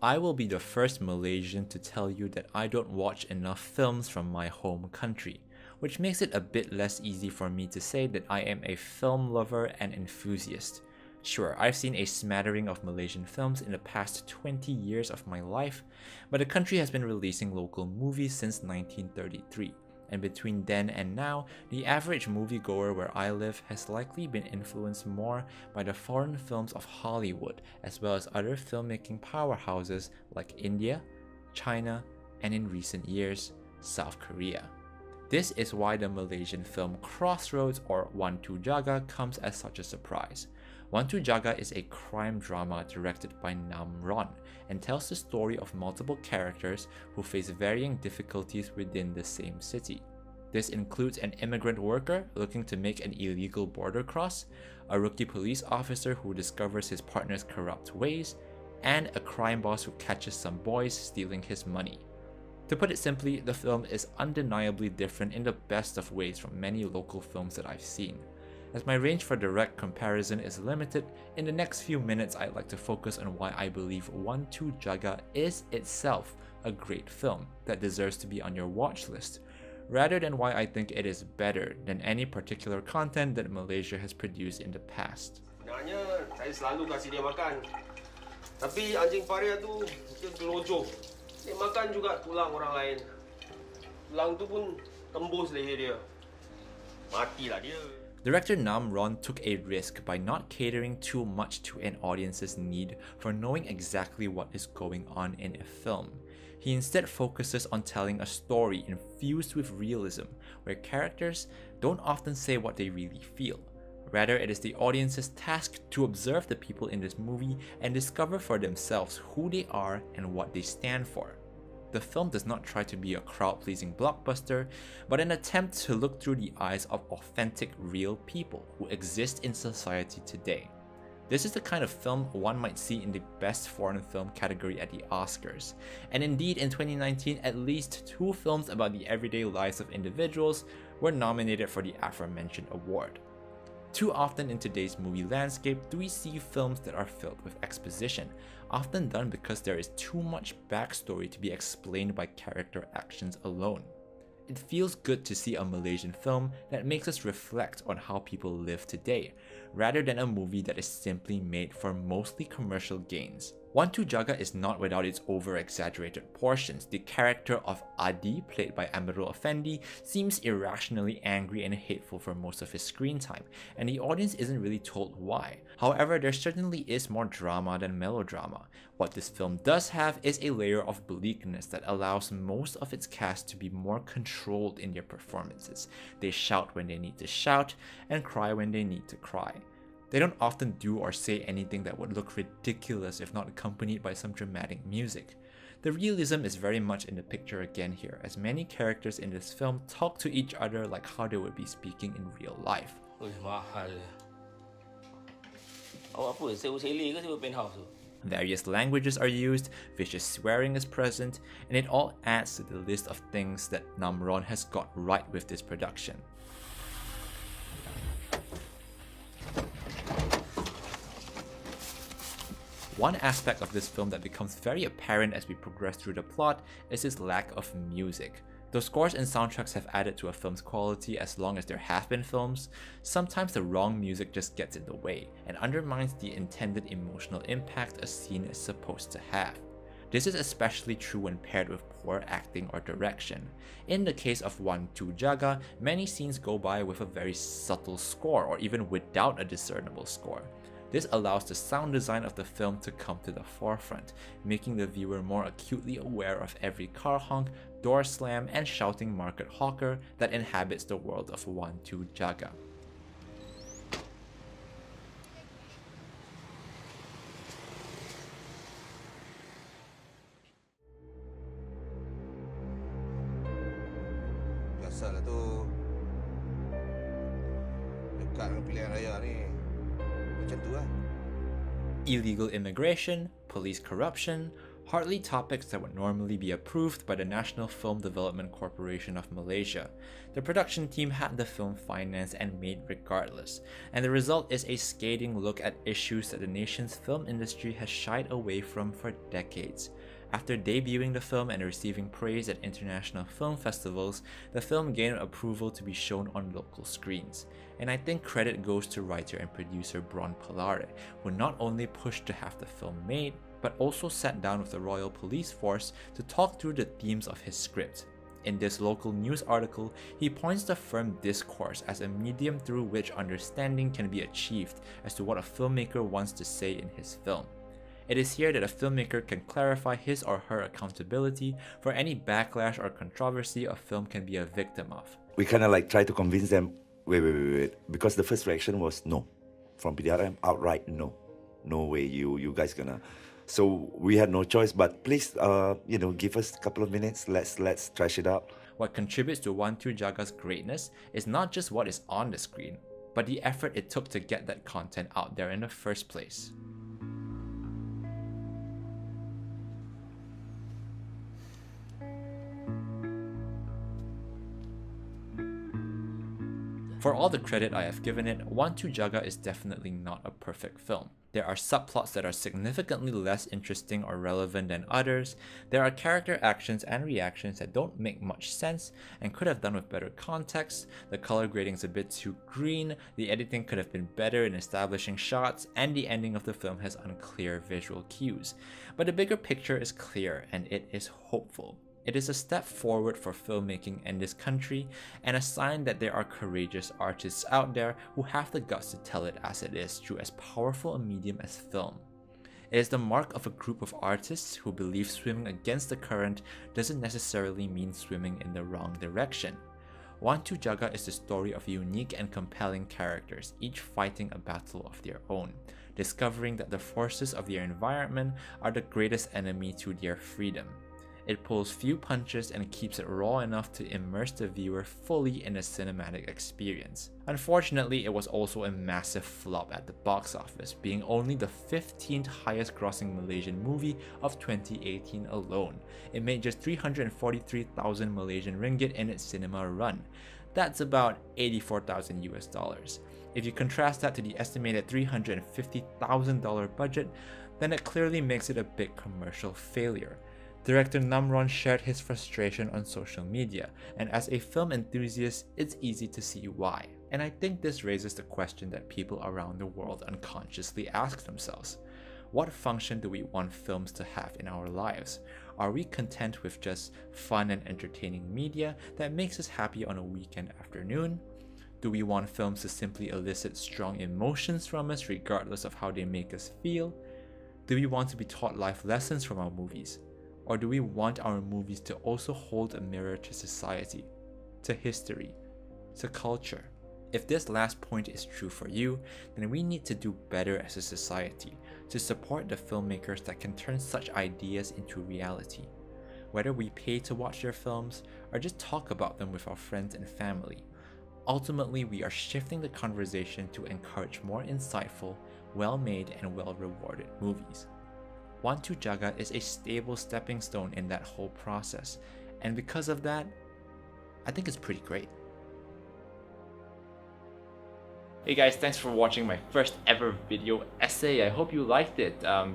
I will be the first Malaysian to tell you that I don't watch enough films from my home country, which makes it a bit less easy for me to say that I am a film lover and enthusiast. Sure, I've seen a smattering of Malaysian films in the past 20 years of my life, but the country has been releasing local movies since 1933. And between then and now, the average moviegoer where I live has likely been influenced more by the foreign films of Hollywood, as well as other filmmaking powerhouses like India, China, and in recent years, South Korea. This is why the Malaysian film Crossroads or Two Jaga comes as such a surprise. Two Jaga is a crime drama directed by Ron and tells the story of multiple characters who face varying difficulties within the same city. This includes an immigrant worker looking to make an illegal border cross, a rookie police officer who discovers his partner's corrupt ways, and a crime boss who catches some boys stealing his money. To put it simply, the film is undeniably different in the best of ways from many local films that I've seen. As my range for direct comparison is limited, in the next few minutes I'd like to focus on why I believe Two Jaga is itself a great film that deserves to be on your watch list, rather than why I think it is better than any particular content that Malaysia has produced in the past. Sebenarnya saya selalu kasih dia makan. Tapi anjing paria tu dia gelojoh. Dia makan juga tulang orang lain. Tulang tu pun tembus leher dia. Matilah dia. Director Ron took a risk by not catering too much to an audience's need for knowing exactly what is going on in a film. He instead focuses on telling a story infused with realism, where characters don't often say what they really feel. Rather, it is the audience's task to observe the people in this movie and discover for themselves who they are and what they stand for. The film does not try to be a crowd-pleasing blockbuster, but an attempt to look through the eyes of authentic, real people who exist in society today. This is the kind of film one might see in the Best Foreign Film category at the Oscars. And indeed, in 2019, at least 2 films about the everyday lives of individuals were nominated for the aforementioned award. Too often in today's movie landscape do we see films that are filled with exposition, often done because there is too much backstory to be explained by character actions alone. It feels good to see a Malaysian film that makes us reflect on how people live today, rather than a movie that is simply made for mostly commercial gains. Two Jaga is not without its over-exaggerated portions. The character of Adi, played by Amirul Effendi, seems irrationally angry and hateful for most of his screen time, and the audience isn't really told why. However, there certainly is more drama than melodrama. What this film does have is a layer of bleakness that allows most of its cast to be more controlled in their performances. They shout when they need to shout, and cry when they need to cry. They don't often do or say anything that would look ridiculous if not accompanied by some dramatic music. The realism is very much in the picture again here, as many characters in this film talk to each other like how they would be speaking in real life. Mahal. Awak apa? Sewa sele ke sewa penthouse tu? Various languages are used, vicious swearing is present, and it all adds to the list of things that Ron has got right with this production. One aspect of this film that becomes very apparent as we progress through the plot is its lack of music. Though scores and soundtracks have added to a film's quality as long as there have been films, sometimes the wrong music just gets in the way and undermines the intended emotional impact a scene is supposed to have. This is especially true when paired with poor acting or direction. In the case of Two Jaga, many scenes go by with a very subtle score or even without a discernible score. This allows the sound design of the film to come to the forefront, making the viewer more acutely aware of every car honk, door slam, and shouting market hawker that inhabits the world of Two Jaga. Biasalah tu. Dekat dengan pilihan raya ni. Macam tu lah. Illegal immigration, police corruption, hardly topics that would normally be approved by the National Film Development Corporation of Malaysia. The production team had the film financed and made regardless, and the result is a scathing look at issues that the nation's film industry has shied away from for decades. After debuting the film and receiving praise at international film festivals, the film gained approval to be shown on local screens. And I think credit goes to writer and producer Bront Palarae, who not only pushed to have the film made, but also sat down with the Royal Police Force to talk through the themes of his script. In this local news article, he points to film discourse as a medium through which understanding can be achieved as to what a filmmaker wants to say in his film. It is here that a filmmaker can clarify his or her accountability for any backlash or controversy a film can be a victim of. We kind of like try to convince them, wait, because the first reaction was no. From PDRM, outright no. No way, you guys gonna... So we had no choice, but please, give us a couple of minutes. Let's trash it out. What contributes to Two Jaga's greatness is not just what is on the screen, but the effort it took to get that content out there in the first place. For all the credit I have given it, Two Jaga is definitely not a perfect film. There are subplots that are significantly less interesting or relevant than others, there are character actions and reactions that don't make much sense and could have done with better context, the color grading is a bit too green, the editing could have been better in establishing shots, and the ending of the film has unclear visual cues. But the bigger picture is clear and it is hopeful. It is a step forward for filmmaking in this country and a sign that there are courageous artists out there who have the guts to tell it as it is through as powerful a medium as film. It is the mark of a group of artists who believe swimming against the current doesn't necessarily mean swimming in the wrong direction. Two Jaga is the story of unique and compelling characters, each fighting a battle of their own, discovering that the forces of their environment are the greatest enemy to their freedom. It pulls few punches and keeps it raw enough to immerse the viewer fully in a cinematic experience. Unfortunately, it was also a massive flop at the box office, being only the 15th highest grossing Malaysian movie of 2018 alone. It made just 343,000 Malaysian ringgit in its cinema run. That's about $84,000 US. If you contrast that to the estimated $350,000 budget, then it clearly makes it a big commercial failure. Director Namron shared his frustration on social media, and as a film enthusiast, it's easy to see why. And I think this raises the question that people around the world unconsciously ask themselves. What function do we want films to have in our lives? Are we content with just fun and entertaining media that makes us happy on a weekend afternoon? Do we want films to simply elicit strong emotions from us regardless of how they make us feel? Do we want to be taught life lessons from our movies? Or do we want our movies to also hold a mirror to society, to history, to culture? If this last point is true for you, then we need to do better as a society to support the filmmakers that can turn such ideas into reality. Whether we pay to watch their films or just talk about them with our friends and family, ultimately we are shifting the conversation to encourage more insightful, well-made and well-rewarded movies. Two Jaga is a stable stepping stone in that whole process, and because of that, I think it's pretty great. Hey guys, thanks for watching my first ever video essay. I hope you liked it. I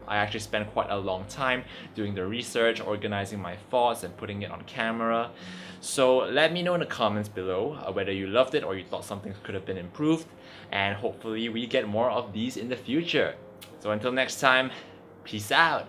actually spent quite a long time doing the research, organizing my thoughts and putting it on camera. So let me know in the comments below whether you loved it or you thought something could have been improved, and hopefully we get more of these in the future. So until next time, peace out.